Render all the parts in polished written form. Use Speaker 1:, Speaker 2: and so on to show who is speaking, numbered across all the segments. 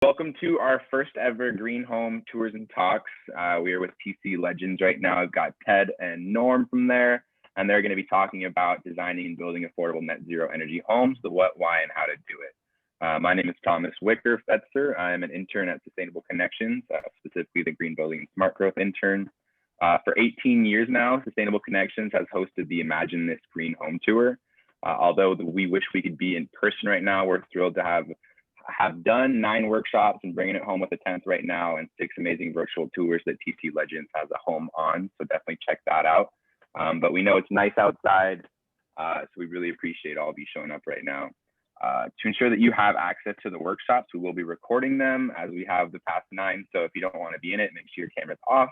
Speaker 1: Welcome to our first ever Green Home Tours and Talks. We are with TC Legends right now. I've got Ted and Norm from there, and they're going to be talking about designing and building affordable net zero energy homes, the what, why, and how to do it. My name is Thomas Wicker Fetzer. I'm an intern at Sustainable Connections, specifically the Green Building and Smart Growth intern. For 18 years now, Sustainable Connections has hosted the Imagine This Green Home Tour. Although we wish we could be in person right now, we're thrilled to have done 9 workshops and bringing it home with a 10th right now, and 6 amazing virtual tours that TC Legends has a home on. So definitely check that out. But we know it's nice outside, so we really appreciate all of you showing up right now. To ensure that you have access to the workshops, we will be recording them as we have the past 9. So if you don't want to be in it, make sure your camera's off,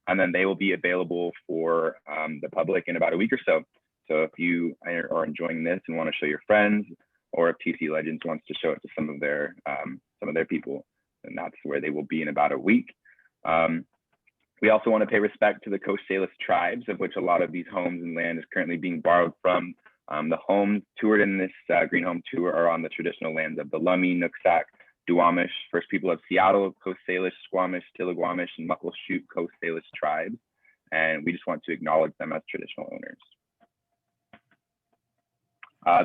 Speaker 1: and then they will be available for the public in about a week or so. So if you are enjoying this and want to show your friends, or if TC Legends wants to show it to some of their people, then that's where they will be in about a week. We also want to pay respect to the Coast Salish tribes, of which a lot of these homes and land is currently being borrowed from. The homes toured in this Green Home Tour are on the traditional lands of the Lummi, Nooksack, Duwamish, First People of Seattle, Coast Salish, Squamish, Tillaguamish, and Muckleshoot Coast Salish tribes. And we just want to acknowledge them as traditional owners.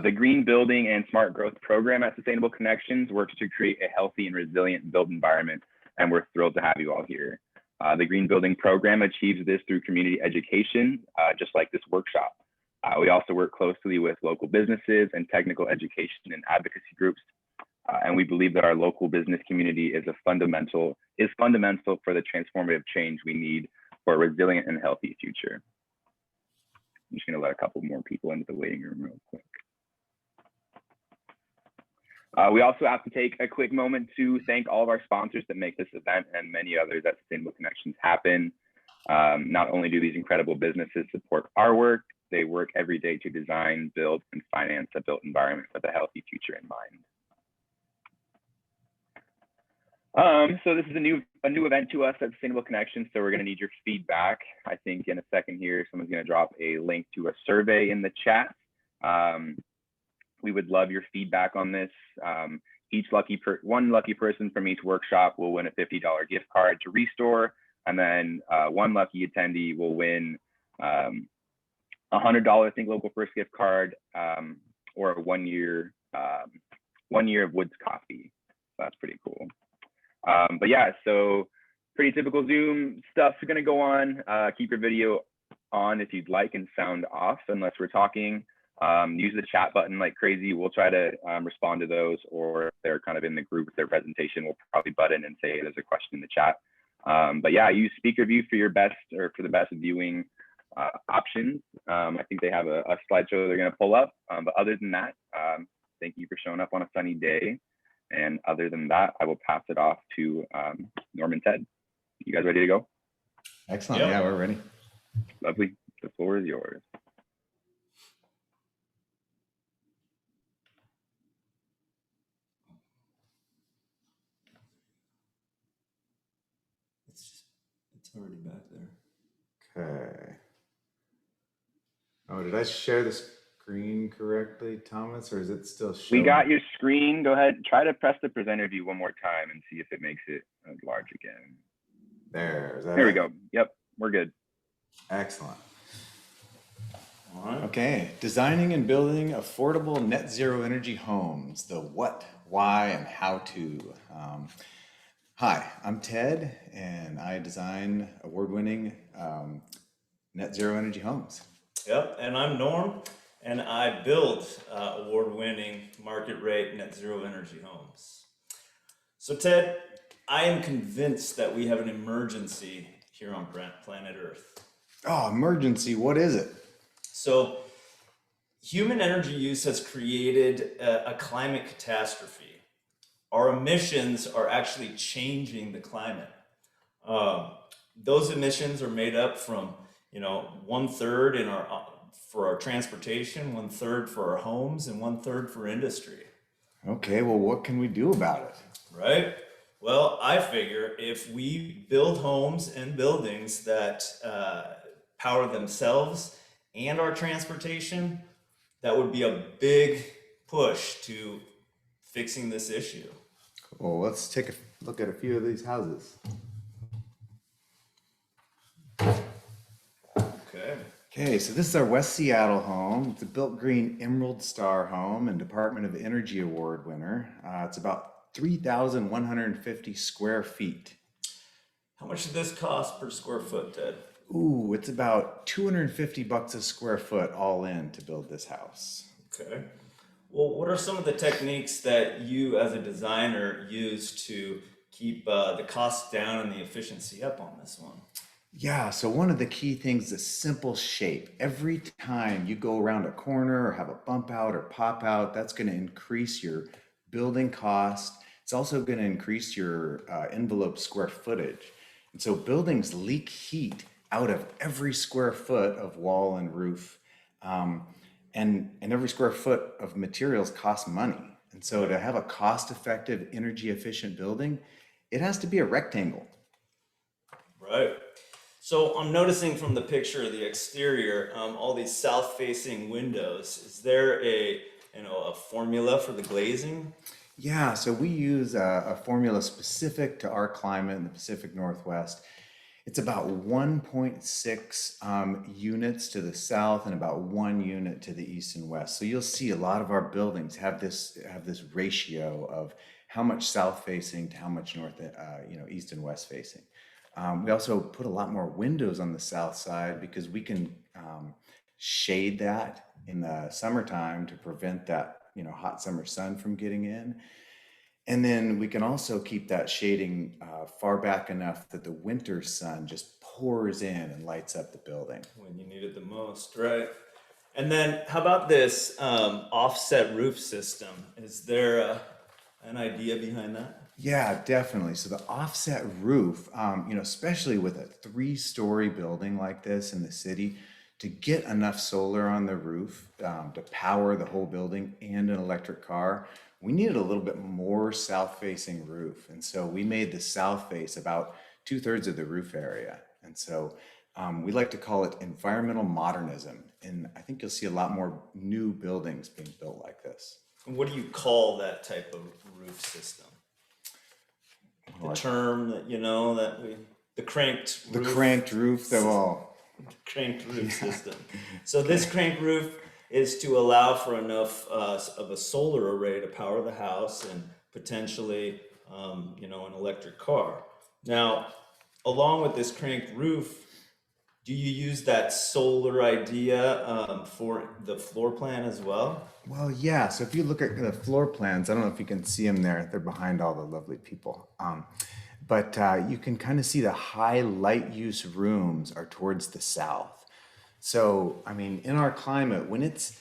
Speaker 1: The Green Building and Smart Growth program at Sustainable Connections works to create a healthy and resilient built environment, and we're thrilled to have you all here. The Green Building program achieves this through community education, just like this workshop. We also work closely with local businesses and technical education and advocacy groups, and we believe that our local business community is fundamental for the transformative change we need for a resilient and healthy future. I'm just going to let a couple more people into the waiting room real quick. We also have to take a quick moment to thank all of our sponsors that make this event and many others at Sustainable Connections happen. Not only do these incredible businesses support our work, they work every day to design, build, and finance a built environment with a healthy future in mind. So this is a new event to us at Sustainable Connections, so we're going to need your feedback. I think in a second here, someone's going to drop a link to a survey in the chat. We would love your feedback on this. One lucky person from each workshop will win a $50 gift card to Restore, and then one lucky attendee will win a $100 Think Local First gift card, or a 1 year of Woods Coffee. So that's pretty cool. But yeah, so pretty typical Zoom stuff is going to go on. Keep your video on if you'd like and sound off unless we're talking. Use the chat button like crazy. We'll try to respond to those, or if they're kind of in the group with their presentation, we'll probably butt in and say there's a question in the chat. But yeah, use Speaker View for your best, or for the best viewing options. I think they have a slideshow they're going to pull up. But other than that, thank you for showing up on a sunny day. And other than that, I will pass it off to Norm and Ted. You guys ready to go?
Speaker 2: Excellent. Yeah, we're ready.
Speaker 1: Lovely. The floor is yours.
Speaker 3: It's already back there.
Speaker 2: Okay. Oh, did I share the screen correctly, Thomas, or is it still showing?
Speaker 1: We got your screen. Go ahead. Try to press the presenter view one more time and see if it makes it large again. There we go. Yep, we're good.
Speaker 2: Excellent.
Speaker 3: All right.
Speaker 2: Okay, designing and building affordable net zero energy homes, the what, why, and how to. Hi, I'm Ted, and I design award-winning net zero energy homes.
Speaker 3: Yep, and I'm Norm, and I build award-winning market rate net zero energy homes. So Ted, I am convinced that we have an emergency here on planet Earth.
Speaker 2: Oh, emergency, what is it?
Speaker 3: So human energy use has created a climate catastrophe. Our emissions are actually changing the climate. Those emissions are made up from, 1/3 for our transportation, 1/3 for our homes, and 1/3 for industry.
Speaker 2: Okay, well, what can we do about it?
Speaker 3: Right? Well, I figure if we build homes and buildings that power themselves and our transportation, that would be a big push to fixing this issue.
Speaker 2: Well, let's take look at a few of these houses.
Speaker 3: Okay.
Speaker 2: Okay, so this is our West Seattle home. It's a Built Green Emerald Star home and Department of Energy Award winner. It's about 3,150 square feet.
Speaker 3: How much did this cost per square foot, Ted?
Speaker 2: Ooh, it's about $250 a square foot all in to build this house.
Speaker 3: Okay. Well, what are some of the techniques that you as a designer use to keep the costs down and the efficiency up on this one?
Speaker 2: Yeah, so one of the key things is simple shape. Every time you go around a corner or have a bump out or pop out, that's going to increase your building cost. It's also going to increase your envelope square footage. And so buildings leak heat out of every square foot of wall and roof. And every square foot of materials costs money. And so to have a cost-effective, energy-efficient building, it has to be a rectangle.
Speaker 3: Right. So I'm noticing from the picture of the exterior, all these south-facing windows. Is there a formula for the glazing?
Speaker 2: Yeah, so we use a formula specific to our climate in the Pacific Northwest. It's about 1.6 units to the south and about 1 unit to the east and west. So you'll see a lot of our buildings have this ratio of how much south facing to how much north, east and west facing. We also put a lot more windows on the south side because we can shade that in the summertime to prevent that hot summer sun from getting in. And then we can also keep that shading far back enough that the winter sun just pours in and lights up the building.
Speaker 3: When you need it the most, right? And then how about this offset roof system? Is there an idea behind that?
Speaker 2: Yeah, definitely. So the offset roof, especially with a 3-story building like this in the city, to get enough solar on the roof to power the whole building and an electric car, we needed a little bit more south-facing roof. And so we made the south face about 2/3 of the roof area. And so we like to call it environmental modernism. And I think you'll see a lot more new buildings being built like this.
Speaker 3: And what do you call that type of roof system? The term that the cranked roof.
Speaker 2: The cranked roof,
Speaker 3: Cranked roof system. So this cranked roof is to allow for enough of a solar array to power the house and potentially, an electric car. Now, along with this cranked roof, do you use that solar idea for the floor plan as well?
Speaker 2: Well, yeah. So if you look at the floor plans, I don't know if you can see them there. They're behind all the lovely people. But you can kind of see the high light use rooms are towards the south. So, I mean, in our climate, when it's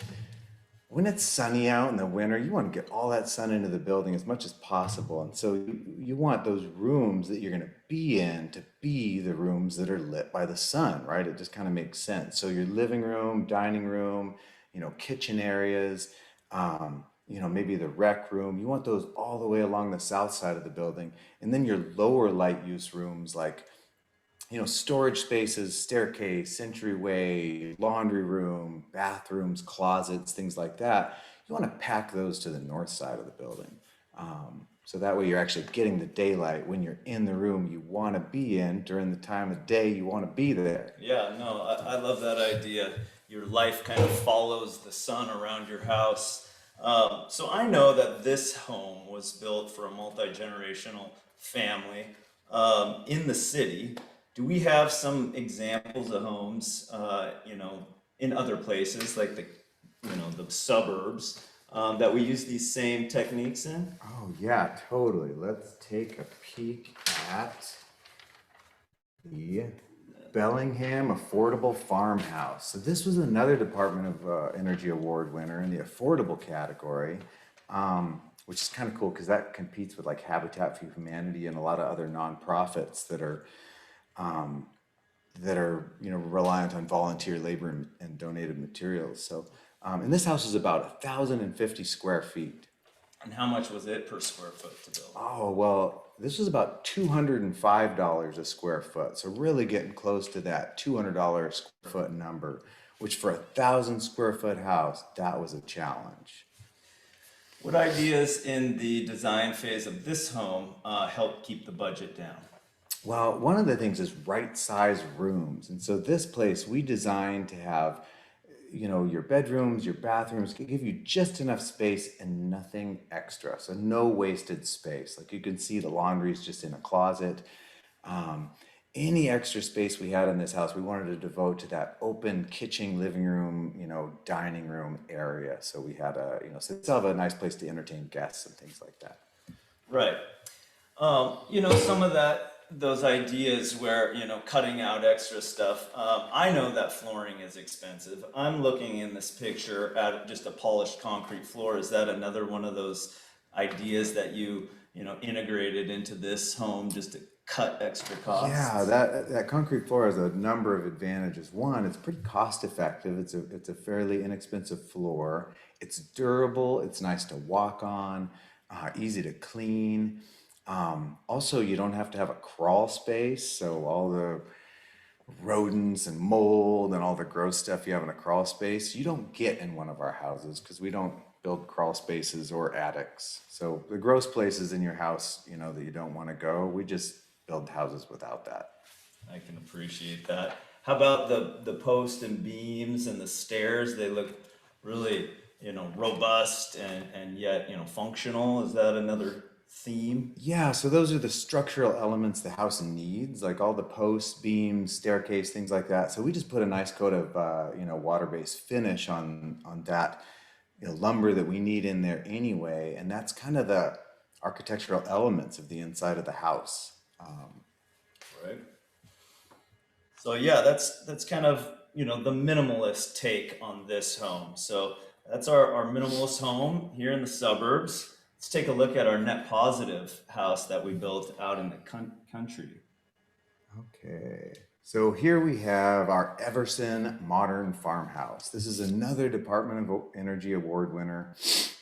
Speaker 2: sunny out in the winter, you want to get all that sun into the building as much as possible. And so you want those rooms that you're going to be in to be the rooms that are lit by the sun, right? It just kind of makes sense. So your living room, dining room, kitchen areas, maybe the rec room, you want those all the way along the south side of the building. And then your lower light use rooms like storage spaces, staircase, entryway, laundry room, bathrooms, closets, things like that. You want to pack those to the north side of the building. So that way you're actually getting the daylight when you're in the room you want to be in during the time of day you want to be there.
Speaker 3: Yeah, no, I love that idea. Your life kind of follows the sun around your house. So I know that this home was built for a multi-generational family in the city. Do we have some examples of homes, in other places like the suburbs that we use these same techniques in?
Speaker 2: Oh yeah, totally. Let's take a peek at the Bellingham Affordable Farmhouse. So this was another Department of Energy Award winner in the affordable category, which is kind of cool because that competes with like Habitat for Humanity and a lot of other nonprofits that are reliant on volunteer labor and donated materials. So, and this house is about 1,050 square feet.
Speaker 3: And how much was it per square foot to build?
Speaker 2: Oh, well, this was about $205 a square foot. So really getting close to that $200 a square foot number, which for 1,000 square foot house, that was a challenge.
Speaker 3: What ideas in the design phase of this home help keep the budget down?
Speaker 2: Well, one of the things is right size rooms. And so this place we designed to have, your bedrooms, your bathrooms give you just enough space and nothing extra. So no wasted space. Like you can see the laundry is just in a closet. Um, any extra space we had in this house, we wanted to devote to that open kitchen, living room, dining room area. So we had so it's have a nice place to entertain guests and things like that.
Speaker 3: Right. Some of those ideas where, cutting out extra stuff. I know that flooring is expensive. I'm looking in this picture at just a polished concrete floor. Is that another one of those ideas that integrated into this home just to cut extra
Speaker 2: Yeah,
Speaker 3: costs?
Speaker 2: that concrete floor has a number of advantages. One, it's pretty cost effective. It's a fairly inexpensive floor. It's durable. It's nice to walk on, easy to clean. Also, you don't have to have a crawl space, so all the rodents and mold and all the gross stuff you have in a crawl space, you don't get in one of our houses because we don't build crawl spaces or attics. So the gross places in your house, that you don't want to go, we just build houses without that.
Speaker 3: I can appreciate that. How about the post and beams and the stairs? They look really, robust and yet, functional. Is that another theme?
Speaker 2: Yeah, so those are the structural elements the house needs, like all the posts, beams, staircase, things like that. So we just put a nice coat of water-based finish on that lumber that we need in there anyway, and that's kind of the architectural elements of the inside of the house.
Speaker 3: Right. So yeah, that's kind of the minimalist take on this home. So that's our minimalist home here in the suburbs. Let's take a look at our net positive house that we built out in the country.
Speaker 2: Okay, so here we have our Everson modern farmhouse. This is another Department of Energy Award winner.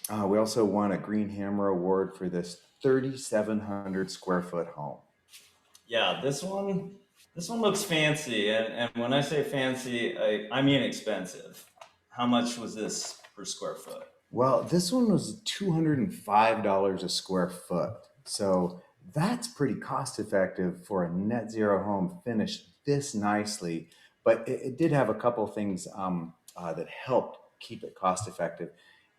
Speaker 2: We also won a Green Hammer Award for this 3,700 square foot home.
Speaker 3: Yeah, this one looks fancy, and when I say fancy, I mean expensive. How much was this per square foot?
Speaker 2: Well, this one was $205 a square foot. So that's pretty cost effective for a net zero home finished this nicely. But it did have a couple things that helped keep it cost effective.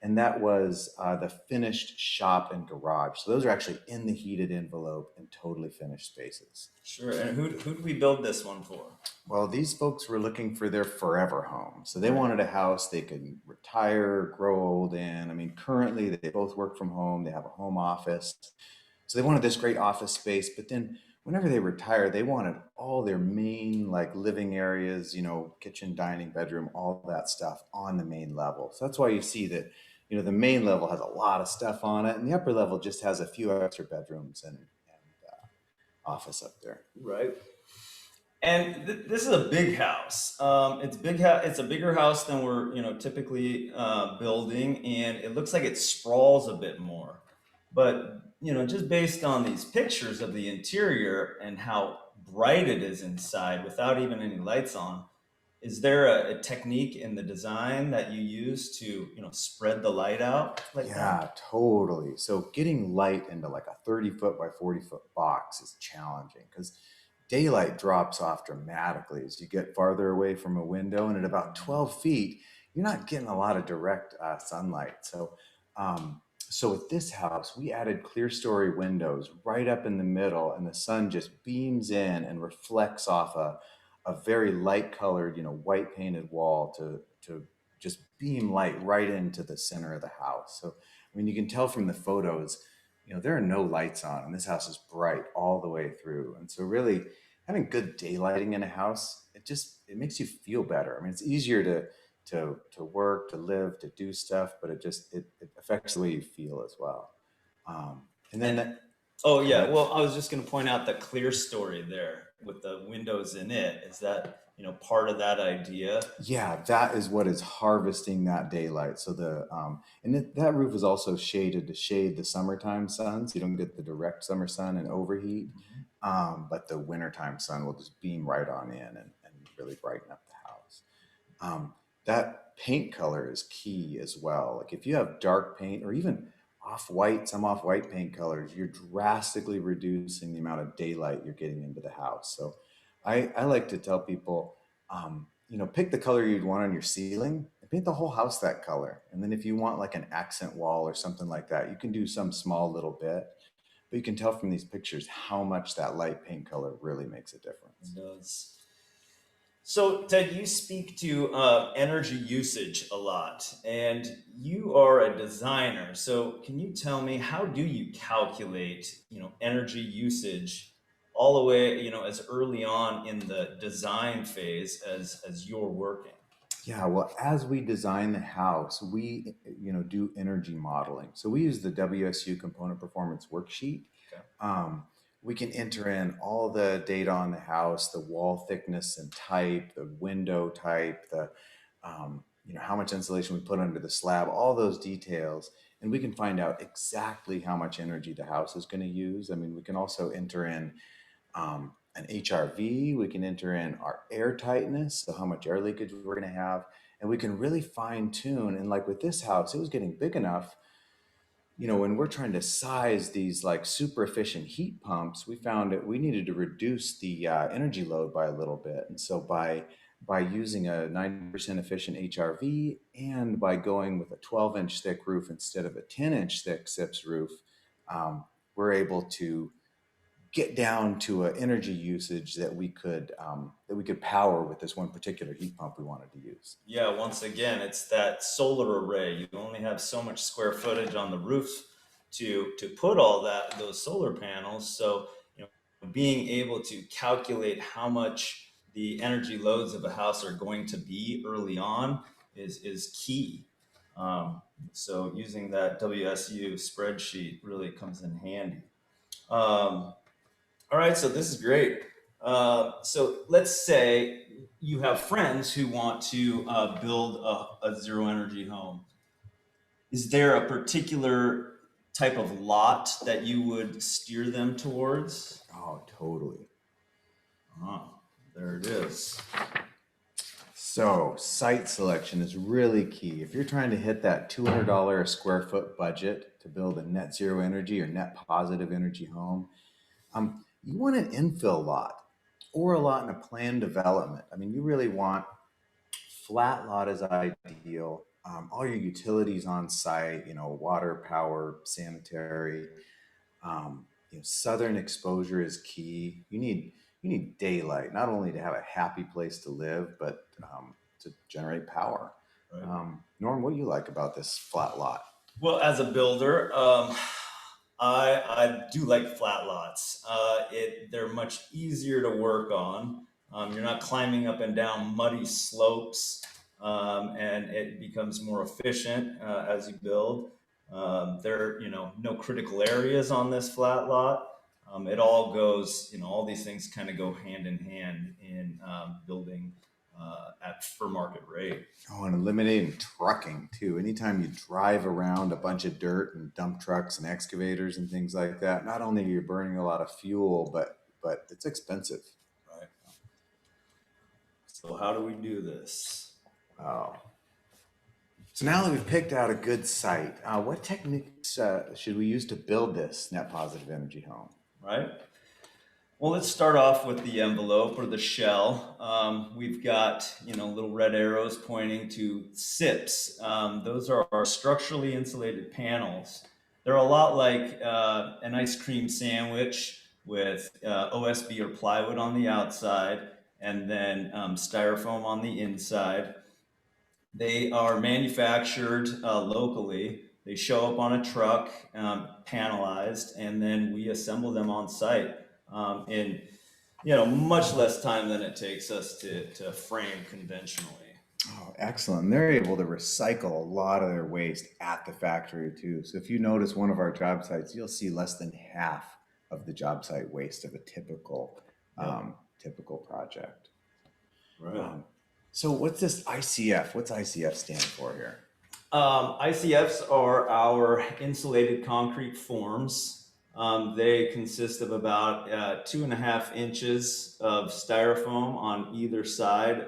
Speaker 2: And that was the finished shop and garage. So those are actually in the heated envelope and totally finished spaces.
Speaker 3: Sure. And who'd we build this one for?
Speaker 2: Well, these folks were looking for their forever home. So they wanted a house they could retire, grow old in. I mean, currently they both work from home, they have a home office. So they wanted this great office space, but then whenever they retire, they wanted all their main like living areas, kitchen, dining, bedroom, all that stuff on the main level. So that's why you see that, the main level has a lot of stuff on it, and the upper level just has a few extra bedrooms and office up there.
Speaker 3: Right. And this is a big house. It's big. It's a bigger house than we're typically building, and it looks like it sprawls a bit more. But just based on these pictures of the interior and how bright it is inside, without even any lights on, is there a technique in the design that you use to spread the light out like that?
Speaker 2: Yeah, totally. So getting light into like a 30 foot by 40-foot box is challenging because daylight drops off dramatically as you get farther away from a window. And at about 12 feet, you're not getting a lot of direct sunlight. So with this house, we added clear story windows right up in the middle, and the sun just beams in and reflects off a very light colored, white painted wall to just beam light right into the center of the house. So, I mean, you can tell from the photos, there are no lights on, and this house is bright all the way through. And so, really, having good daylighting in a house, it makes you feel better. I mean, it's easier to work, to live, to do stuff, but it affects the way you feel as well. And then
Speaker 3: And
Speaker 2: that,
Speaker 3: oh
Speaker 2: go
Speaker 3: yeah,
Speaker 2: ahead.
Speaker 3: well, I was just going to point out the clear story there with the windows in it. Is that part of that idea?
Speaker 2: Yeah, that is what is harvesting that daylight. So that roof is also shaded to shade the summertime sun, so you don't get the direct summer sun and overheat. But the wintertime sun will just beam right on in and really brighten up the house. That paint color is key as well. Like if you have dark paint or even off-white, some off-white paint colors, you're drastically reducing the amount of daylight you're getting into the house. So I like to tell people, pick the color you'd want on your ceiling and paint the whole house that color. And then if you want like an accent wall or something like that, you can do some small little bit. But you can tell from these pictures how much that light paint color really makes a difference.
Speaker 3: It does. So, Ted, you speak to energy usage a lot, and you are a designer. So, can you tell me how do you calculate, energy usage all the way, as early on in the design phase as you're working?
Speaker 2: Yeah, well, as we design the house, we do energy modeling. So we use the WSU component performance worksheet.
Speaker 3: Okay.
Speaker 2: We can enter in all the data on the house, the wall thickness and type, the window type, the how much insulation we put under the slab, all those details, and we can find out exactly how much energy the house is going to use. I mean, we can also enter in an HRV, we can enter in our air tightness, so how much air leakage we're going to have, and we can really fine tune. And like with this house, it was getting big enough. When we're trying to size these like super efficient heat pumps, we found that we needed to reduce the energy load by a little bit. And so by using a 90% efficient HRV and by going with a 12-inch thick roof instead of a 10-inch thick SIPS roof, we're able to get down to an energy usage that we could power with this one particular heat pump we wanted to use.
Speaker 3: Yeah, once again, it's that solar array. You only have so much square footage on the roof to put all those solar panels. So, being able to calculate how much the energy loads of a house are going to be early on is key. So using that WSU spreadsheet really comes in handy. All right, so this is great. So let's say you have friends who want to build a zero energy home. Is there a particular type of lot that you would steer them towards?
Speaker 2: Oh, totally.
Speaker 3: There it is.
Speaker 2: So site selection is really key. If you're trying to hit that $200 a square foot budget to build a net zero energy or net positive energy home, you want an infill lot or a lot in a planned development. I mean, you really want flat lot is ideal. All your utilities on site, water, power, sanitary. Southern exposure is key. You need daylight, not only to have a happy place to live, but to generate power.
Speaker 3: Right.
Speaker 2: Norm, what do you like about this flat lot?
Speaker 3: Well, as a builder, I do like flat lots. They're much easier to work on. You're not climbing up and down muddy slopes, and it becomes more efficient as you build. There are, no critical areas on this flat lot. It all goes, all these things kind of go hand in hand in building for market rate.
Speaker 2: Oh, and eliminating trucking too. Anytime you drive around a bunch of dirt and dump trucks and excavators and things like that, not only are you burning a lot of fuel, but it's expensive.
Speaker 3: Right. So how do we do this?
Speaker 2: Oh. So now that we've picked out a good site, what techniques should we use to build this net positive energy home?
Speaker 3: Right. Well, let's start off with the envelope or the shell. We've got, little red arrows pointing to SIPs. Those are our structurally insulated panels. They're a lot like an ice cream sandwich with OSB or plywood on the outside and then styrofoam on the inside. They are manufactured locally. They show up on a truck, panelized, and then we assemble them on site in much less time than it takes us to frame conventionally.
Speaker 2: Oh, excellent. They're able to recycle a lot of their waste at the factory too. So if you notice one of our job sites, you'll see less than half of the job site waste of a typical project.
Speaker 3: Right.
Speaker 2: So what's this ICF? What's ICF stand for here?
Speaker 3: ICFs are our insulated concrete forms. They consist of about 2.5 inches of styrofoam on either side,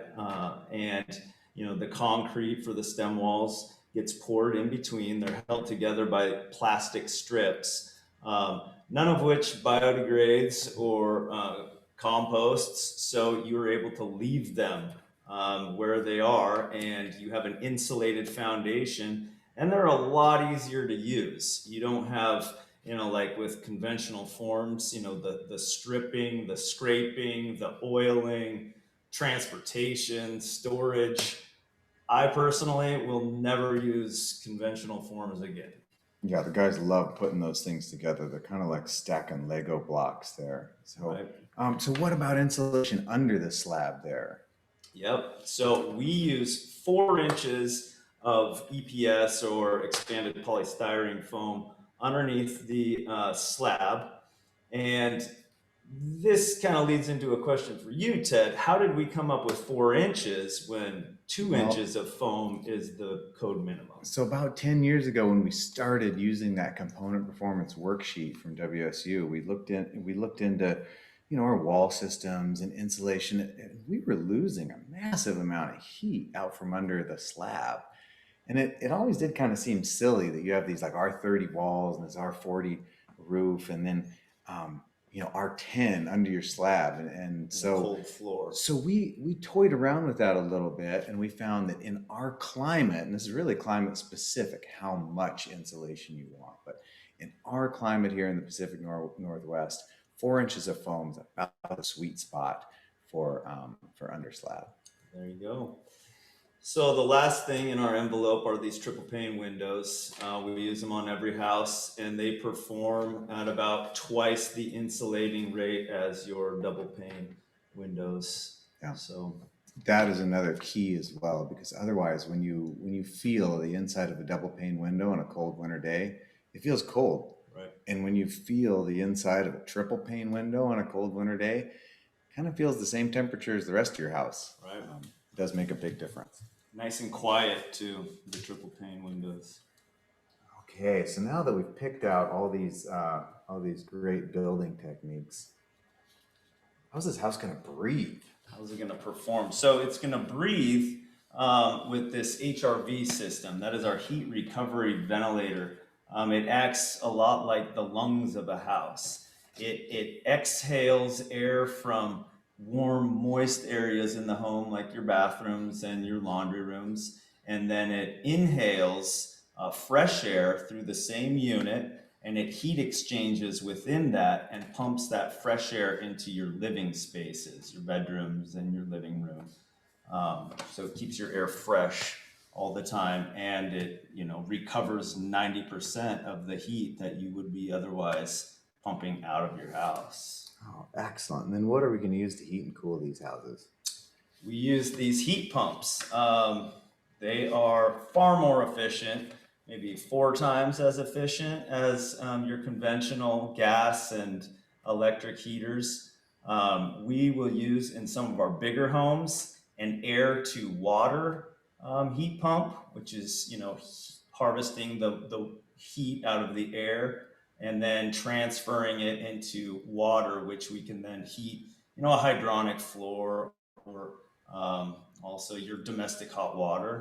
Speaker 3: and the concrete for the stem walls gets poured in between. They're held together by plastic strips, none of which biodegrades or composts. So you're able to leave them where they are, and you have an insulated foundation, and they're a lot easier to use. You don't have, like with conventional forms, the stripping, the scraping, the oiling, transportation, storage. I personally will never use conventional forms again.
Speaker 2: Yeah, the guys love putting those things together. They're kind of like stacking Lego blocks there. So,
Speaker 3: Right.
Speaker 2: so what about insulation under the slab there?
Speaker 3: Yep. So we use 4 inches of EPS or expanded polystyrene foam underneath the slab. And this kind of leads into a question for you, Ted. How did we come up with 4 inches when 2 inches of foam is the code minimum?
Speaker 2: So about 10 years ago, when we started using that component performance worksheet from WSU, we looked into, our wall systems and insulation, and we were losing a massive amount of heat out from under the slab. And it always did kind of seem silly that you have these like R30 walls and this R40 roof, and then R10 under your slab, and so
Speaker 3: cold floor.
Speaker 2: So we toyed around with that a little bit, and we found that in our climate, and this is really climate specific, how much insulation you want, but in our climate here in the Pacific Northwest, 4 inches of foam is about the sweet spot for under slab.
Speaker 3: There you go. So the last thing in our envelope are these triple pane windows. We use them on every house, and they perform at about twice the insulating rate as your double pane windows.
Speaker 2: Yeah.
Speaker 3: So
Speaker 2: that is another key as well, because otherwise, when you feel the inside of a double pane window on a cold winter day, it feels cold.
Speaker 3: Right.
Speaker 2: And when you feel the inside of a triple pane window on a cold winter day, it kind of feels the same temperature as the rest of your house.
Speaker 3: Right.
Speaker 2: It does make a big difference.
Speaker 3: Nice and quiet too, the triple pane windows.
Speaker 2: Okay, so now that we've picked out all these great building techniques, how's this house going to breathe?
Speaker 3: How's it going to perform? So it's going to breathe with this HRV system. That is our heat recovery ventilator. It acts a lot like the lungs of a house. It exhales air from warm, moist areas in the home, like your bathrooms and your laundry rooms, and then it inhales fresh air through the same unit, and it heat exchanges within that and pumps that fresh air into your living spaces, your bedrooms and your living room. So it keeps your air fresh all the time, and it recovers 90% of the heat that you would be otherwise pumping out of your house.
Speaker 2: Oh, excellent. And then what are we going to use to heat and cool these houses?
Speaker 3: We use these heat pumps. They are far more efficient, maybe 4 times as efficient as your conventional gas and electric heaters. We will use in some of our bigger homes an air to water heat pump, which is harvesting the heat out of the air and then transferring it into water, which we can then heat, a hydronic floor or also your domestic hot water.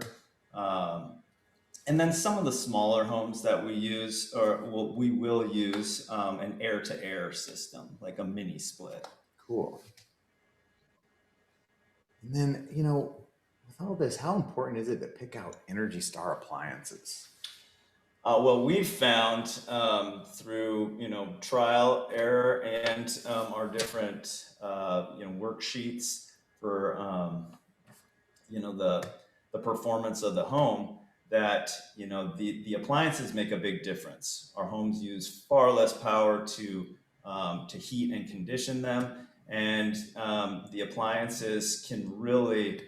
Speaker 3: And then some of the smaller homes that we use, we will use an air-to-air system, like a mini split.
Speaker 2: Cool. And then, with all this, how important is it to pick out Energy Star appliances?
Speaker 3: Well, we've found through trial, error, and our different worksheets for the performance of the home that the appliances make a big difference. Our homes use far less power to heat and condition them, and the appliances can really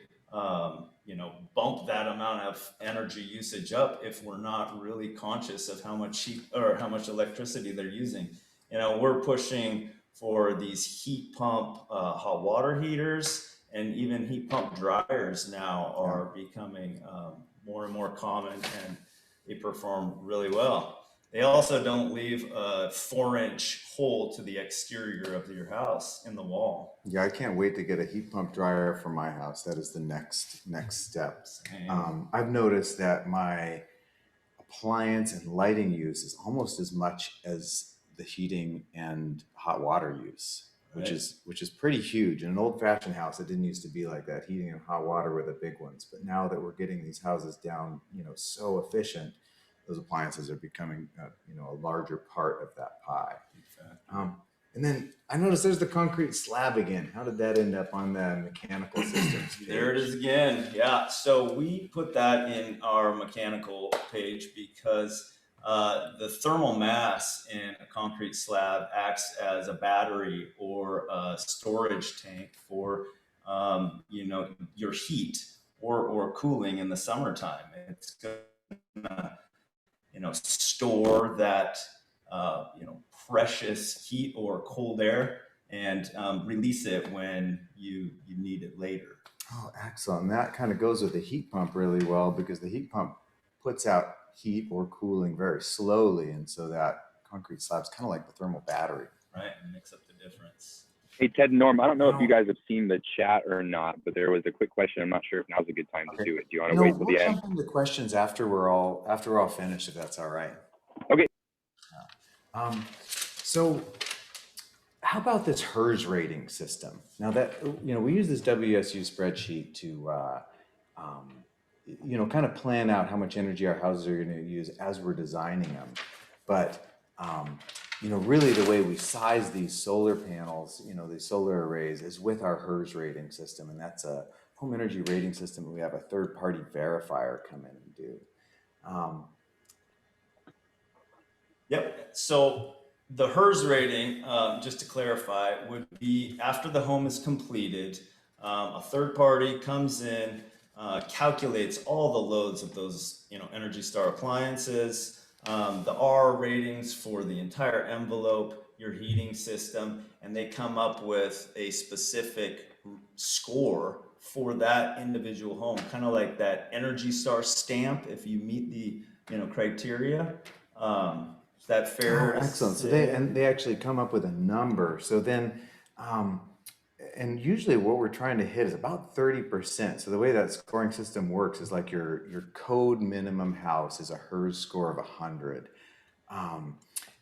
Speaker 3: bump that amount of energy usage up if we're not really conscious of how much heat or how much electricity they're using. We're pushing for these heat pump hot water heaters, and even heat pump dryers now are becoming more and more common, and they perform really well. They also don't leave a 4-inch hole to the exterior of your house in the wall.
Speaker 2: Yeah, I can't wait to get a heat pump dryer for my house. That is the next step. I've noticed that my appliance and lighting use is almost as much as the heating and hot water use, which is pretty huge. In an old-fashioned house, it didn't used to be like that. Heating and hot water were the big ones, but now that we're getting these houses down, so efficient, those appliances are becoming, a larger part of that pie.
Speaker 3: Exactly.
Speaker 2: And then I noticed there's the concrete slab again. How did that end up on the mechanical systems page?
Speaker 3: There it is again. Yeah. So we put that in our mechanical page because the thermal mass in a concrete slab acts as a battery or a storage tank for, your heat or cooling in the summertime. It's gonna, store that, precious heat or cold air and release it when you need it later.
Speaker 2: Oh, excellent. And that kind of goes with the heat pump really well, because the heat pump puts out heat or cooling very slowly. And so that concrete slab is kind of like the thermal battery.
Speaker 3: Right, and mix up the difference.
Speaker 1: Hey, Ted, Norm, I don't know if you guys have seen the chat or not, but there was a quick question. I'm not sure if now's a good time to do it. Do you want to wait till the end?
Speaker 2: We'll jump into questions after we're all finished, if that's all right.
Speaker 1: Okay.
Speaker 2: So how about this HERS rating system? Now that, we use this WSU spreadsheet to, kind of plan out how much energy our houses are going to use as we're designing them. But, really the way we size these solar panels, these solar arrays, is with our HERS rating system. And that's a home energy rating system that we have a third-party verifier come in and do.
Speaker 3: Yep. So the HERS rating, just to clarify, would be after the home is completed, a third party comes in, calculates all the loads of those, Energy Star appliances, the R ratings for the entire envelope, your heating system, and they come up with a specific score for that individual home, kind of like that Energy Star stamp. If you meet the, criteria, is that fair?
Speaker 2: Oh, excellent. So they actually come up with a number. So then, and usually what we're trying to hit is about 30%. So the way that scoring system works is like your code minimum house is a HERS score of 100.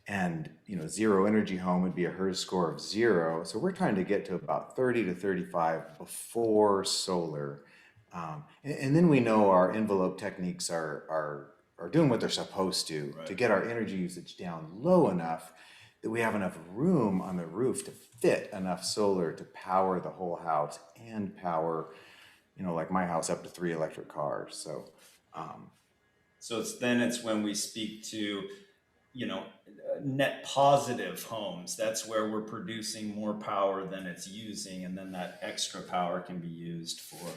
Speaker 2: And zero energy home would be a HERS score of 0. So we're trying to get to about 30 to 35 before solar. And then we know our envelope techniques are doing what they're supposed to get our energy usage down low enough that we have enough room on the roof to fit enough solar to power the whole house and power, like my house, up to 3 electric cars. So,
Speaker 3: it's when we speak to, net positive homes. That's where we're producing more power than it's using, and then that extra power can be used for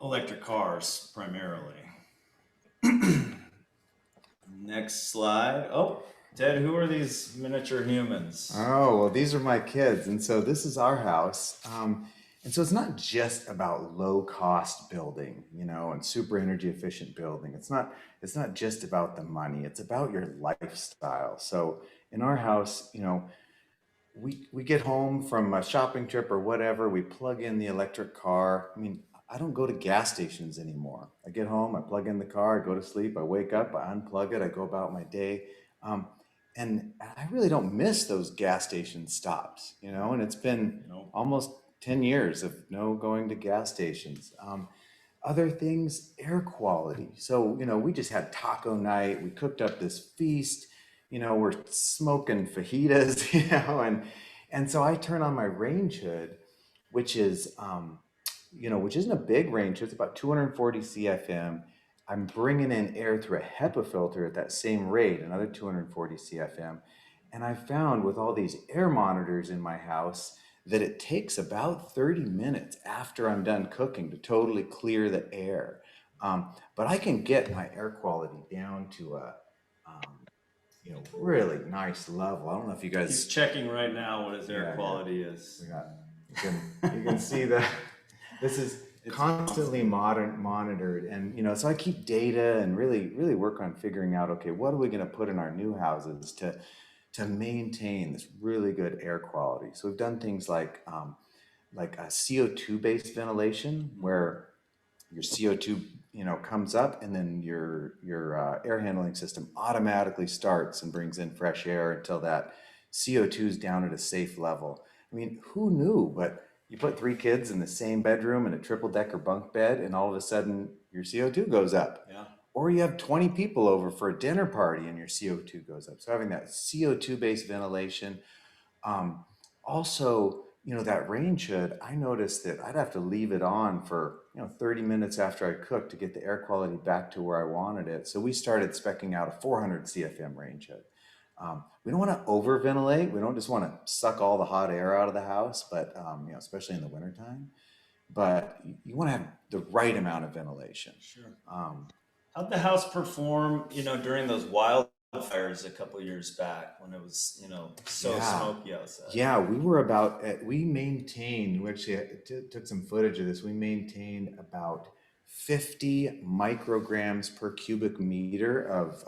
Speaker 3: electric cars primarily. Next slide. Oh, Ted, who are these miniature humans?
Speaker 2: Oh, well, these are my kids. And so this is our house. And so it's not just about low cost building, and super energy efficient building. It's not just about the money. It's about your lifestyle. So in our house, we get home from a shopping trip or whatever, we plug in the electric car. I mean, I don't go to gas stations anymore. I get home, I plug in the car, I go to sleep, I wake up, I unplug it, I go about my day. And I really don't miss those gas station stops, and it's been almost 10 years of no going to gas stations. Other things, air quality. So, we just had taco night. We cooked up this feast, we're smoking fajitas, and so I turn on my range hood, which is, which isn't a big range hood. It's about 240 CFM. I'm bringing in air through a HEPA filter at that same rate, another 240 CFM. And I found with all these air monitors in my house that it takes about 30 minutes after I'm done cooking to totally clear the air. But I can get my air quality down to a, really nice level. I don't know if you guys...
Speaker 3: He's checking right now what his air quality is.
Speaker 2: You can see that this is constantly monitored, and so I keep data and really work on figuring out, okay, what are we going to put in our new houses to maintain this really good air quality. So we've done things like a CO2 based ventilation, where your CO2 comes up, and then your air handling system automatically starts and brings in fresh air until that CO2 is down at a safe level. I mean, who knew? But you put three kids in the same bedroom in a triple decker bunk bed, and all of a sudden your CO2 goes up.
Speaker 3: Yeah.
Speaker 2: Or you have 20 people over for a dinner party and your CO2 goes up. So having that CO2 based ventilation, um, also, that range hood, I noticed that I'd have to leave it on for, 30 minutes after I cooked to get the air quality back to where I wanted it. So we started speccing out a 400 CFM range hood. We don't want to over ventilate. We don't just want to suck all the hot air out of the house, but, especially in the wintertime. But you want to have the right amount of ventilation.
Speaker 3: Sure.
Speaker 2: Um,
Speaker 3: How'd the house perform, during those wildfires a couple years back when it was, so
Speaker 2: Yeah.
Speaker 3: smoky outside?
Speaker 2: Yeah, we maintained, we actually took some footage of this. We maintained about 50 micrograms per cubic meter of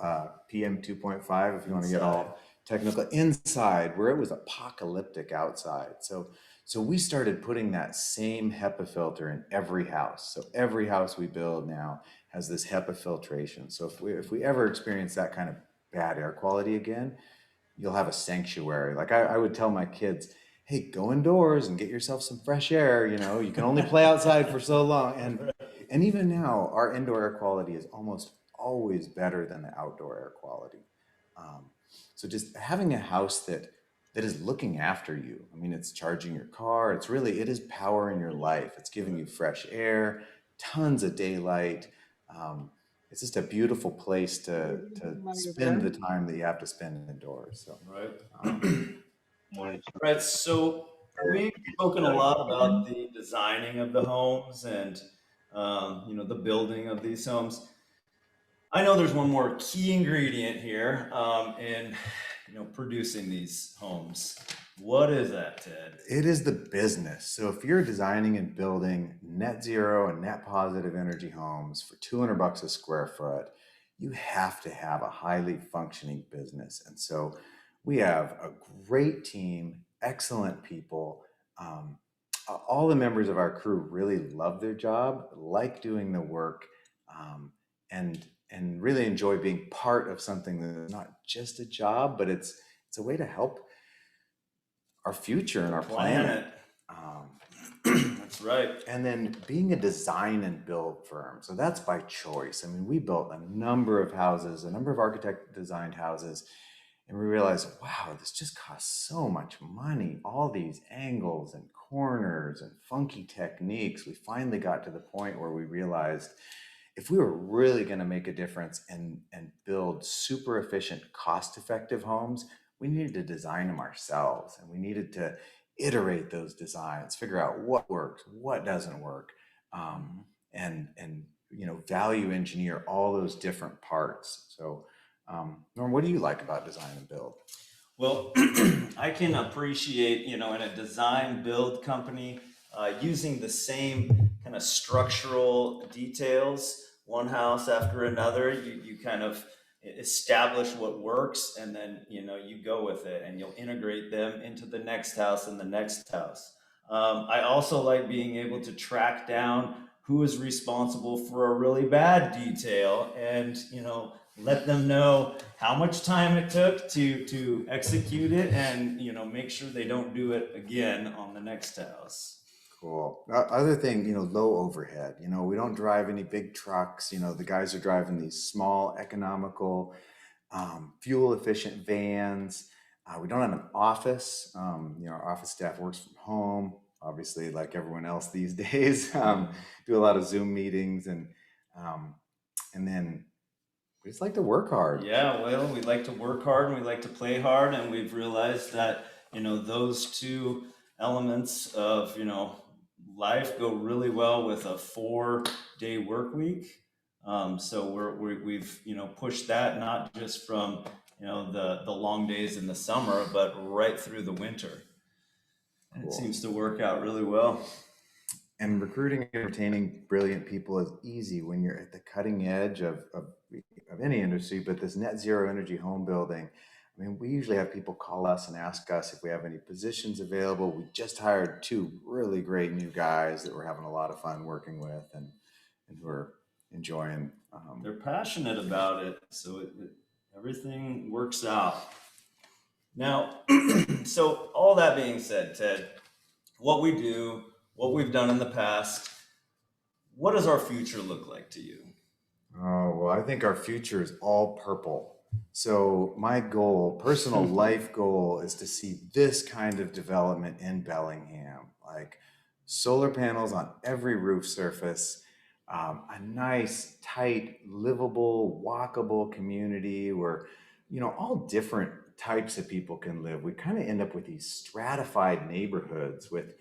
Speaker 2: PM 2.5, if you want to get all technical, inside where it was apocalyptic outside. So we started putting that same HEPA filter in every house. So every house we build now has this HEPA filtration. So if we ever experience that kind of bad air quality again, you'll have a sanctuary. Like I would tell my kids, hey, go indoors and get yourself some fresh air. You can only play outside for so long. And even now, our indoor air quality is almost always better than the outdoor air quality. Um, so just having a house that is looking after you. I mean, it's charging your car. It is powering your life. It's giving you fresh air, tons of daylight. It's just a beautiful place to spend the time that you have to spend indoors. So,
Speaker 3: Right. Right. So we've spoken a lot about the designing of the homes and, the building of these homes. I know there's one more key ingredient here in, producing these homes. What is that, Ted?
Speaker 2: it is the business. So if you're designing and building net zero and net positive energy homes for $200 a square foot, you have to have a highly functioning business. And so we have a great team, excellent people. Um, all the members of our crew really love their job, like doing the work, um, and really enjoy being part of something that's not just a job, but it's a way to help our future and our planet.
Speaker 3: That's right.
Speaker 2: And then being a design and build firm. So that's by choice. I mean, we built a number of houses, a number of architect designed houses, and we realized, wow, this just costs so much money. All these angles and corners and funky techniques. We finally got to the point where we realized if we were really going to make a difference and build super efficient, cost effective homes, we needed to design them ourselves, and we needed to iterate those designs, figure out what works, what doesn't work, and value engineer all those different parts. So, Norm, what do you like about design and build?
Speaker 3: Well, I can appreciate, in a design build company, using the same kind of structural details, one house after another. You kind of establish what works, and then, you go with it, and you'll integrate them into the next house and the next house. I also like being able to track down who is responsible for a really bad detail, and, let them know how much time it took to execute it, and make sure they don't do it again on the next house.
Speaker 2: Cool. Other thing, low overhead. We don't drive any big trucks. The guys are driving these small, economical, fuel efficient vans. We don't have an office. Our office staff works from home, obviously, like everyone else these days. Do a lot of Zoom meetings, and then we just like to work hard.
Speaker 3: Yeah, well, we like to work hard and we like to play hard, and we've realized that, those two elements of, life go really well with a 4-day work week. So we've pushed that not just from the long days in the summer, but right through the winter. And
Speaker 2: Cool.
Speaker 3: it seems to work out really well.
Speaker 2: And recruiting and retaining brilliant people is easy when you're at the cutting edge of any industry, but this net zero energy home building, I mean, we usually have people call us and ask us if we have any positions available. We just hired 2 really great new guys that we're having a lot of fun working with, and who are enjoying.
Speaker 3: They're passionate about it, so everything works out. Now, so all that being said, Ted, what we do, what we've done in the past, what does our future look like to you?
Speaker 2: Oh, well, I think our future is all purple. So my goal, personal life goal, is to see this kind of development in Bellingham, like solar panels on every roof surface, a nice, tight, livable, walkable community where, all different types of people can live. We kind of end up with these stratified neighborhoods with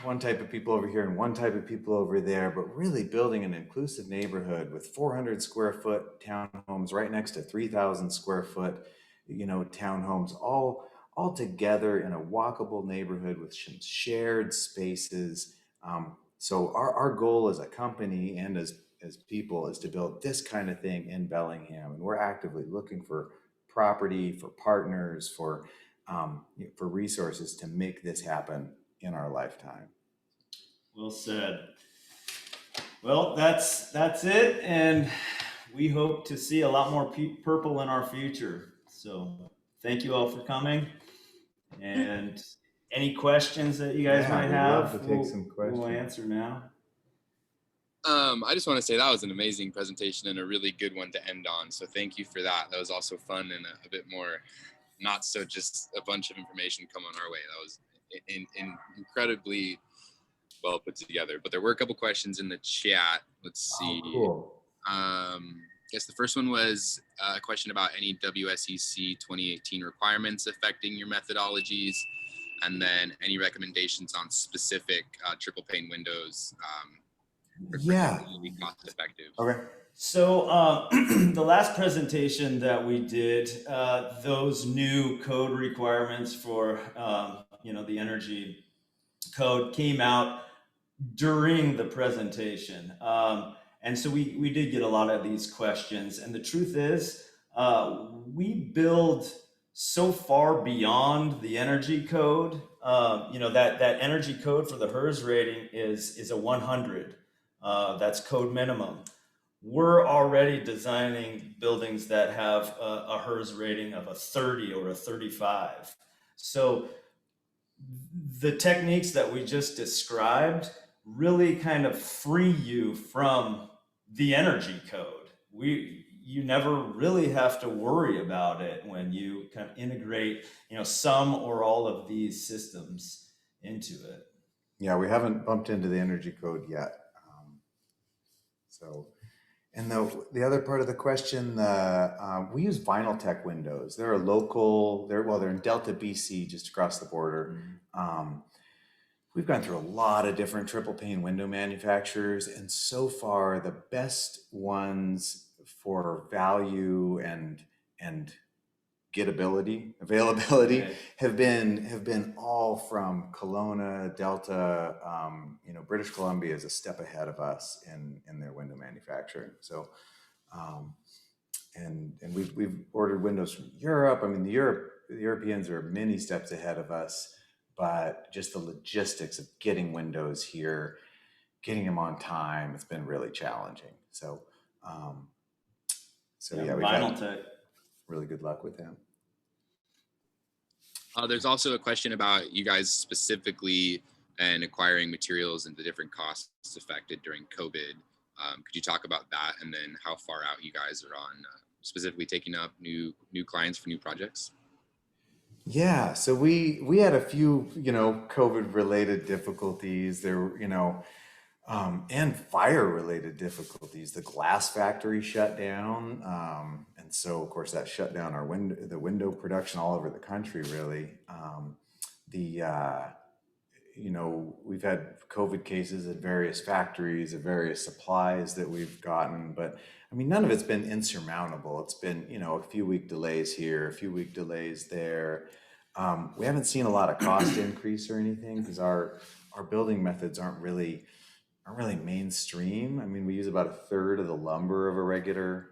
Speaker 2: one type of people over here and one type of people over there, but really building an inclusive neighborhood with 400 square foot townhomes right next to 3,000 square foot, townhomes, all together in a walkable neighborhood with some shared spaces. So our goal as a company and as people is to build this kind of thing in Bellingham, and we're actively looking for property, for partners, for resources to make this happen in our lifetime.
Speaker 3: Well said. Well, that's it, and we hope to see a lot more purple in our future. So thank you all for coming, and any questions that you guys might have,
Speaker 2: love to take some questions.
Speaker 3: We'll answer now.
Speaker 4: I just want to say that was an amazing presentation and a really good one to end on. So thank you for that. That was also fun and a bit more, not so just a bunch of information coming our way. That was incredibly well put together. But there were a couple questions in the chat. Let's see.
Speaker 2: Oh, cool.
Speaker 4: I guess the first one was a question about any WSEC 2018 requirements affecting your methodologies, and then any recommendations on specific triple pane windows.
Speaker 2: Yeah.
Speaker 4: Cost effective.
Speaker 2: Okay.
Speaker 3: So the last presentation that we did, those new code requirements for the energy code came out during the presentation, and so we did get a lot of these questions. And the truth is, we build so far beyond the energy code. That energy code for the HERS rating is a 100. That's code minimum. We're already designing buildings that have a HERS rating of a 30 or a 35. So the techniques that we just described really kind of free you from the energy code. You never really have to worry about it when you kind of integrate, some or all of these systems into it.
Speaker 2: Yeah, we haven't bumped into the energy code yet. And the other part of the question, we use Vinyltech windows. They're they're in Delta, BC, just across the border. We've gone through a lot of different triple pane window manufacturers, and so far the best ones for value and availability
Speaker 3: Right.
Speaker 2: have been all from Kelowna, Delta. British Columbia is a step ahead of us in their window manufacturing. So, and we've ordered windows from Europe. I mean, the Europeans are many steps ahead of us, but just the logistics of getting windows here, getting them on time, it's been really challenging. So we've
Speaker 3: Vinyltech.
Speaker 2: really good luck with them.
Speaker 4: There's also a question about you guys specifically and acquiring materials and the different costs affected during COVID. Could you talk about that, and then how far out you guys are on specifically taking up new clients for new projects?
Speaker 2: Yeah, so we had a few, COVID related difficulties there, and fire related difficulties. The glass factory shut down. And so of course that shut down the window production all over the country, really. We've had COVID cases at various factories, at various supplies that we've gotten, but I mean, none of it's been insurmountable. It's been, a few week delays here, a few week delays there. We haven't seen a lot of cost increase or anything because our building methods aren't really mainstream. I mean, we use about a third of the lumber of a regular,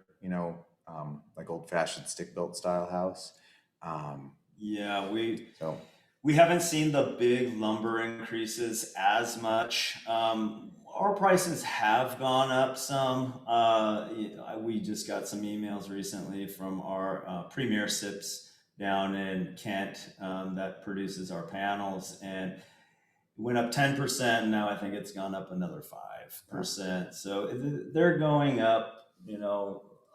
Speaker 2: like old fashioned stick built style house.
Speaker 3: We haven't seen the big lumber increases as much. our prices have gone up some. We just got some emails recently from our Premier Sips down in Kent that produces our panels, and it went up 10%. And now I think it's gone up another 5%. So they're going up,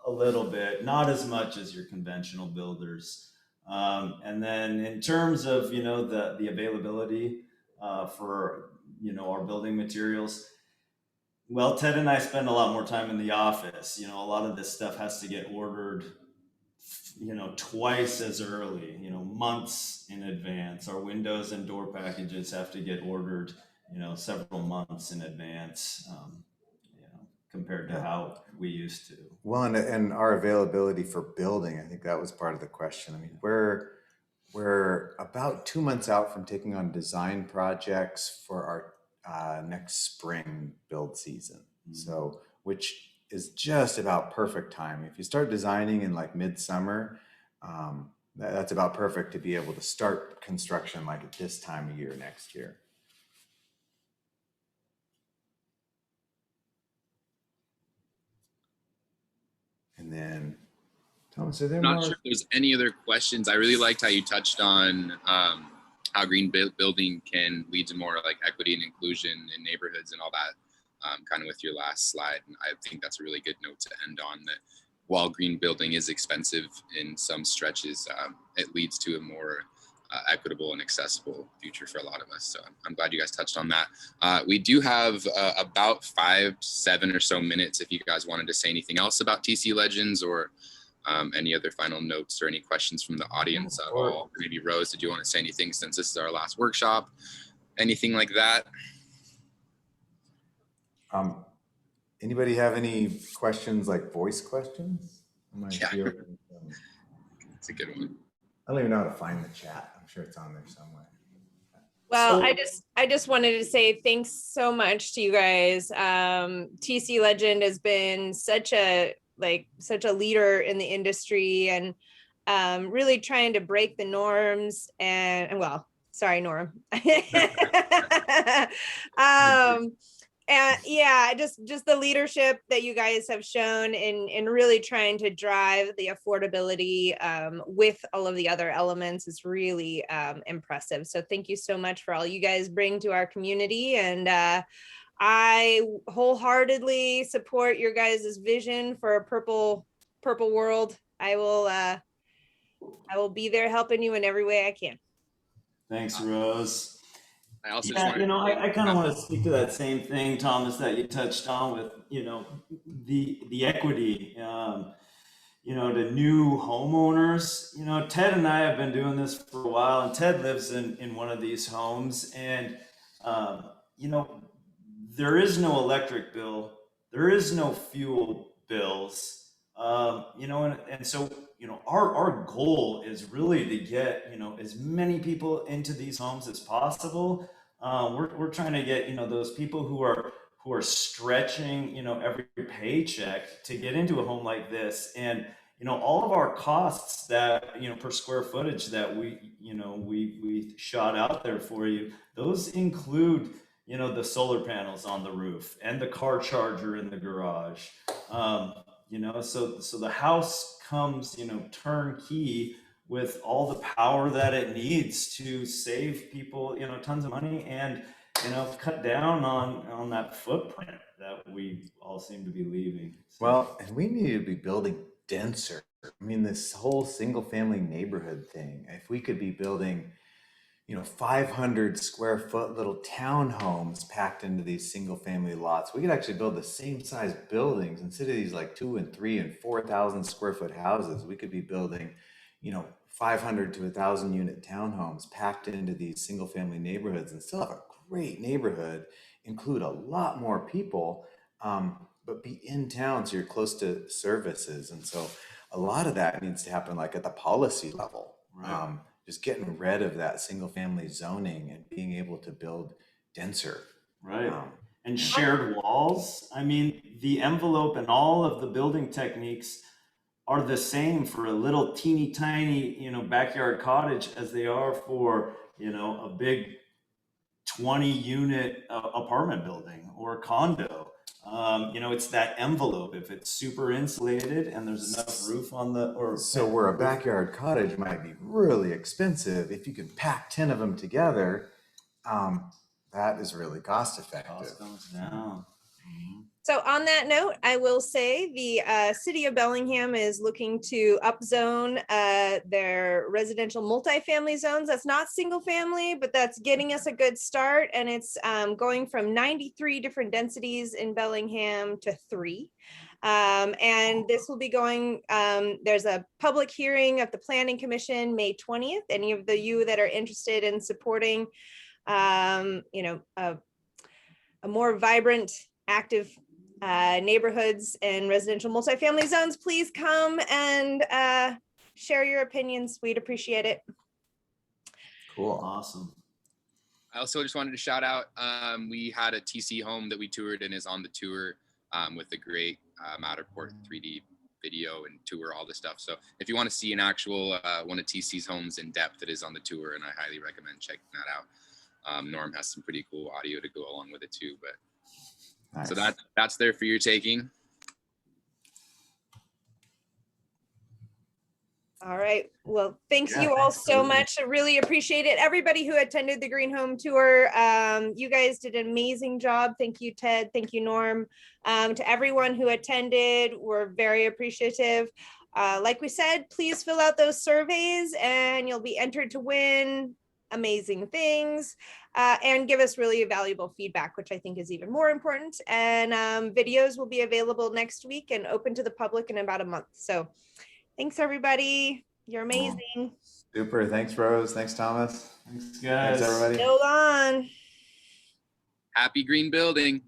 Speaker 3: a little bit, not as much as your conventional builders. And then in terms of, the availability for, our building materials, well, Ted and I spend a lot more time in the office. A lot of this stuff has to get ordered, twice as early, months in advance. Our windows and door packages have to get ordered, several months in advance, compared to how we used to.
Speaker 2: Well, and our availability for building, I think that was part of the question. I mean, we're about 2 months out from taking on design projects for our next spring build season. Mm-hmm. So, which is just about perfect time. If you start designing in like midsummer, that's about perfect to be able to start construction like at this time of year next year. And then, Thomas, are there
Speaker 4: I'm not
Speaker 2: more?
Speaker 4: sure if there's any other questions. I really liked how you touched on how green building can lead to more like equity and inclusion in neighborhoods and all that, kind of with your last slide. And I think that's a really good note to end on, that while green building is expensive in some stretches, it leads to a more equitable and accessible future for a lot of us. So I'm glad you guys touched on that. We do have about 5 to 7 or so minutes if you guys wanted to say anything else about TC Legends, or any other final notes or any questions from the audience at all. Maybe Rose, did you want to say anything since this is our last workshop? Anything like that?
Speaker 2: Anybody have any questions, like voice questions?
Speaker 4: Yeah. It's a good one.
Speaker 2: I don't even know how to find the chat. I'm sure it's on there somewhere.
Speaker 5: Well, I just wanted to say thanks so much to you guys. TC Legend has been such a leader in the industry, and really trying to break the norms and well, sorry, Norm. And yeah, just the leadership that you guys have shown in really trying to drive the affordability with all of the other elements is really impressive. So thank you so much for all you guys bring to our community. And I wholeheartedly support your guys' vision for a purple world. I will be there helping you in every way I can.
Speaker 3: Thanks, Rose.
Speaker 4: I also
Speaker 3: I kind of want to speak to that same thing, Thomas, that you touched on with, the equity, to new homeowners. Ted and I have been doing this for a while, and Ted lives in one of these homes, and, there is no electric bill, there is no fuel bills, and so, our goal is really to get, as many people into these homes as possible. We're trying to get, those people who are stretching, every paycheck to get into a home like this. And, all of our costs that, per square footage that we shot out there for you, those include, the solar panels on the roof and the car charger in the garage. So the house comes, turnkey with all the power that it needs to save people, tons of money, and, cut down on that footprint that we all seem to be leaving. So.
Speaker 2: Well, and we need to be building denser. I mean, this whole single family neighborhood thing, if we could be building, 500 square foot little townhomes packed into these single family lots, we could actually build the same size buildings instead of these like 2,000 and 3,000 and 4,000 square foot houses. We could be building, 500 to 1,000 unit townhomes packed into these single family neighborhoods and still have a great neighborhood, include a lot more people, but be in town so you're close to services. And so a lot of that needs to happen like at the policy level. Right. Just getting rid of that single family zoning and being able to build denser.
Speaker 3: Right. And shared walls. I mean, the envelope and all of the building techniques are the same for a little teeny tiny, backyard cottage as they are for, a big 20 unit apartment building or condo. It's that envelope. If it's super insulated and there's enough roof on the, or
Speaker 2: So where a backyard cottage might be really expensive, if you can pack 10 of them together, that is really cost effective.
Speaker 3: cost comes down.
Speaker 5: So on that note, I will say the city of Bellingham is looking to upzone their residential multifamily zones. That's not single family, but that's getting us a good start. And it's going from 93 different densities in Bellingham to 3. And this will be going, there's a public hearing of the Planning Commission, May 20th. Any of you that are interested in supporting, a more vibrant, active neighborhoods and residential multifamily zones, please come and share your opinions. We'd appreciate it.
Speaker 2: Cool.
Speaker 3: Awesome.
Speaker 4: I also just wanted to shout out, we had a TC home that we toured and is on the tour with a great Matterport 3D video and tour, all this stuff. So if you want to see an actual one of TC's homes in depth, it is on the tour, and I highly recommend checking that out. Norm has some pretty cool audio to go along with it too, but
Speaker 2: Nice.
Speaker 4: so that's there for your taking.
Speaker 5: All right. Well, thanks
Speaker 2: Yeah,
Speaker 5: you all
Speaker 2: thanks,
Speaker 5: so
Speaker 2: Lily.
Speaker 5: much. I really appreciate it. Everybody who attended the Green Home Tour, you guys did an amazing job. Thank you, Ted. Thank you, Norm. To everyone who attended, we're very appreciative. Like we said, please fill out those surveys and you'll be entered to win amazing things, and give us really valuable feedback, which I think is even more important. And videos will be available next week and open to the public in about a month. So thanks, everybody. You're amazing.
Speaker 2: Super. Thanks, Rose. Thanks, Thomas.
Speaker 3: Thanks, guys.
Speaker 2: Thanks, everybody.
Speaker 5: Go on.
Speaker 4: Happy green building.